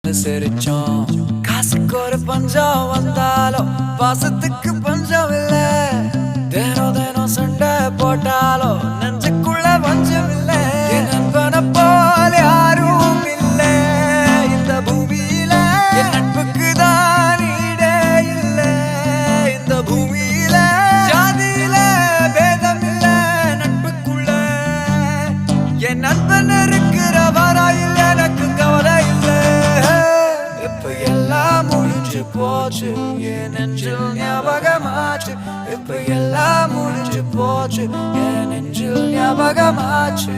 புசுன்னு சிரிச்சோம். காசுக்கு ஒரு பஞ்சம் வந்தாலும் பாசத்துக்கு பஞ்சம் இல்ல. தினம் தினம் சண்டை போட்டாலும் நெஞ்சுக்குள்ள பஞ்சம் இல்ல. என் நண்பனை போல யாரும் இல்ல இந்த பூமியில. என் நட்புக்கு தான் ஈடே இல்ல இந்த பூமியில. ஜாதியில பேதம் இல்ல நட்புக்குள்ள. என் நண்பன் இருக்கிற வரையில் எனக்கு கவலை இல்ல. இப்ப எல்லாம் முடிஞ்சு போச்சு, என் நெஞ்சில் ஞாபகமாச்சு. இப்ப எல்லாம் முடிஞ்சு போச்சு, என் நெஞ்சில் ஞாபகமாச்சு.